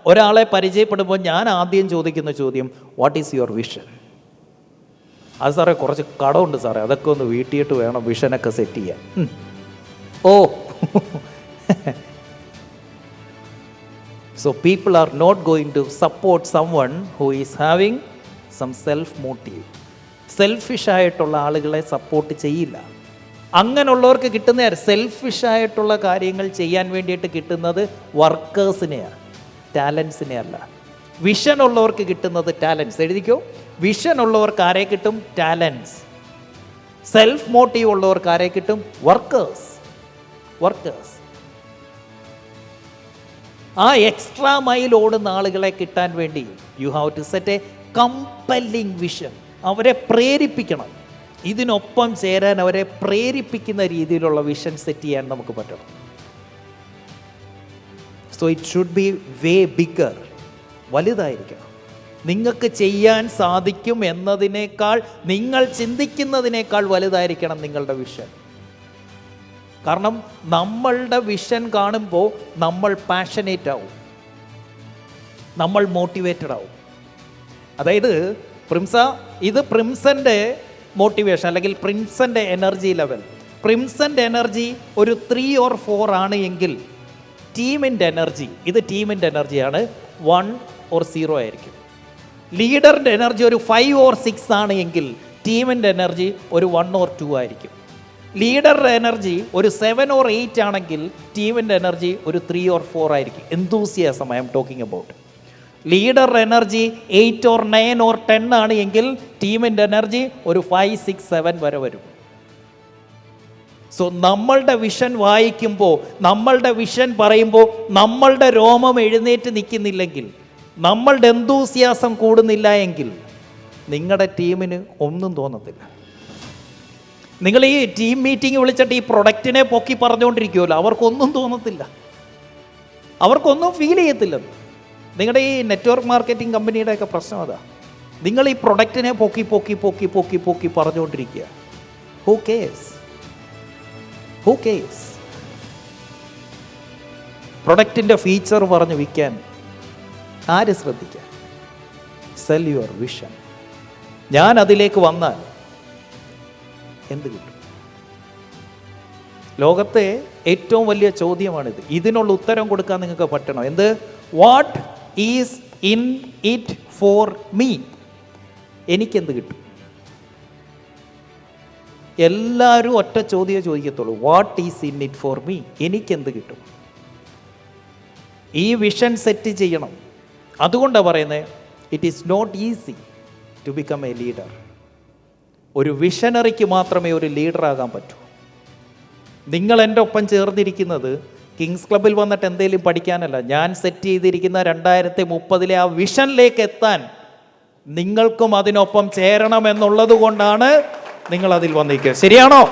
ഒരാളെ പരിചയപ്പെടുമ്പോൾ ഞാൻ ആദ്യം ചോദിക്കുന്ന ചോദ്യം, വാട്ട് ഈസ് യുവർ വിഷൻ? അത് സാറേ കുറച്ച് കടമുണ്ട് സാറേ, അതൊക്കെ ഒന്ന് വീട്ടിയിട്ട് വേണം വിഷനൊക്കെ സെറ്റ് ചെയ്യാൻ. ഓ so people are not going to support someone who is having some self motive. സെൽഫിഷായിട്ടുള്ള ആളുകളെ സപ്പോർട്ട് ചെയ്യില്ല. അങ്ങനെയുള്ളവർക്ക് കിട്ടുന്ന സെൽഫിഷായിട്ടുള്ള കാര്യങ്ങൾ ചെയ്യാൻ വേണ്ടിയിട്ട് കിട്ടുന്നത് വർക്കേഴ്സിനെയാണ്, ടാലൻസിനെ അല്ല. വിഷൻ ഉള്ളവർക്ക് കിട്ടുന്നത് ടാലൻസ്. എഴുതിക്കോ, വിഷൻ ഉള്ളവർക്ക് ആരെ കിട്ടും? ടാലൻസ്. സെൽഫ് മോട്ടീവ് ഉള്ളവർക്ക് ആരെ കിട്ടും? വർക്കേഴ്സ്. ആ എക്സ്ട്രാ മൈൽ ഓടുന്ന ആളുകളെ കിട്ടാൻ വേണ്ടി you have to set a compelling vision. അവരെ പ്രേരിപ്പിക്കണം, ഇതിനൊപ്പം ചേരാൻ അവരെ പ്രേരിപ്പിക്കുന്ന രീതിയിലുള്ള വിഷൻ സെറ്റ് ചെയ്യാൻ നമുക്ക് പറ്റണം. So it should be way bigger, വലുതായിരിക്കണം. നിങ്ങൾക്ക് ചെയ്യാൻ സാധിക്കും എന്നതിനേക്കാൾ, നിങ്ങൾ ചിന്തിക്കുന്നതിനേക്കാൾ വലുതായിരിക്കണം നിങ്ങളുടെ വിഷൻ. കാരണം നമ്മളുടെ വിഷൻ കാണുമ്പോൾ നമ്മൾ പാഷനേറ്റ് ആവും, നമ്മൾ മോട്ടിവേറ്റഡ് ആവും. അതായത് ഇത് പ്രിംസൻ്റെ മോട്ടിവേഷൻ അല്ലെങ്കിൽ പ്രിംസൻ്റെ എനർജി ലെവൽ. പ്രിംസൻ്റെ എനർജി ഒരു 3 or 4 ആണ് എങ്കിൽ ടീമിൻ്റെ എനർജി, ഇത് ടീമിൻ്റെ എനർജിയാണ്, 1 or 0 ആയിരിക്കും. ലീഡറിൻ്റെ എനർജി ഒരു 5 or 6 ആണ് എങ്കിൽ ടീമിൻ്റെ എനർജി ഒരു 1 or 2 ആയിരിക്കും. ലീഡറുടെ എനർജി ഒരു 7 or 8 ആണെങ്കിൽ ടീമിൻ്റെ എനർജി ഒരു 3 or 4 ആയിരിക്കും. Enthusiasm I am talking about. ലീഡറുടെ എനർജി 8 or 9 or 10 ആണ് എങ്കിൽ ടീമിൻ്റെ എനർജി ഒരു 5, 6, 7 വരെ വരും. സോ നമ്മളുടെ വിഷൻ വായിക്കുമ്പോൾ, നമ്മളുടെ വിഷൻ പറയുമ്പോൾ നമ്മളുടെ രോമം എഴുന്നേറ്റ് നിൽക്കുന്നില്ലെങ്കിൽ, നമ്മളുടെ എന്തൂസിയാസം കൂടുന്നില്ല എങ്കിൽ നിങ്ങളുടെ ടീമിന് ഒന്നും തോന്നത്തില്ല. നിങ്ങൾ ഈ ടീം മീറ്റിംഗ് വിളിച്ചിട്ട് ഈ പ്രൊഡക്റ്റിനെ പൊക്കി പറഞ്ഞുകൊണ്ടിരിക്കുമല്ലോ, അവർക്കൊന്നും തോന്നത്തില്ല, അവർക്കൊന്നും ഫീൽ ചെയ്യത്തില്ല. നിങ്ങളുടെ ഈ നെറ്റ്വർക്ക് മാർക്കറ്റിംഗ് കമ്പനിയുടെയൊക്കെ പ്രശ്നം അതാ. നിങ്ങൾ ഈ പ്രൊഡക്റ്റിനെ പൊക്കി പൊക്കി പൊക്കി പൊക്കി പൊക്കി പറഞ്ഞുകൊണ്ടിരിക്കുക. Who CARES? പ്രൊഡക്റ്റിൻ്റെ ഫീച്ചർ പറഞ്ഞ് വിൽക്കാൻ ആര് ശ്രദ്ധിക്കാൻ? Cell your vision. ഞാൻ അതിലേക്ക് വന്നാൽ എന്ത് കിട്ടും? ലോകത്തെ ഏറ്റവും വലിയ ചോദ്യമാണിത്. ഇതിനുള്ള ഉത്തരം കൊടുക്കാൻ നിങ്ങൾക്ക് പറ്റണം. എന്ത്? What is in it for me? എനിക്കെന്ത് കിട്ടും? എല്ലാവരും ഒറ്റ ചോദ്യമേ ചോദിക്കത്തുള്ളൂ, what is in it for me? എനിക്കെന്ത് കിട്ടും? ഈ വിഷൻ സെറ്റ് ചെയ്യണം. അതുകൊണ്ടാണ് പറയുന്നത്, it is not easy to become a leader. ഒരു വിഷനറിക്ക് മാത്രമേ ഒരു ലീഡറാകാൻ പറ്റൂ. നിങ്ങൾ എൻ്റെ ഒപ്പം ചേർന്നിരിക്കുന്നത് കിങ്സ് ക്ലബിൽ വന്നിട്ട് എന്തെങ്കിലും പഠിക്കാനല്ല. ഞാൻ സെറ്റ് ചെയ്തിരിക്കുന്ന 2030 ആ വിഷനിലേക്ക് എത്താൻ നിങ്ങൾക്കും അതിനൊപ്പം ചേരണമെന്നുള്ളത് കൊണ്ടാണ് നിങ്ങൾ അതിൽ വന്നിരിക്കുക. ശരിയാണോ?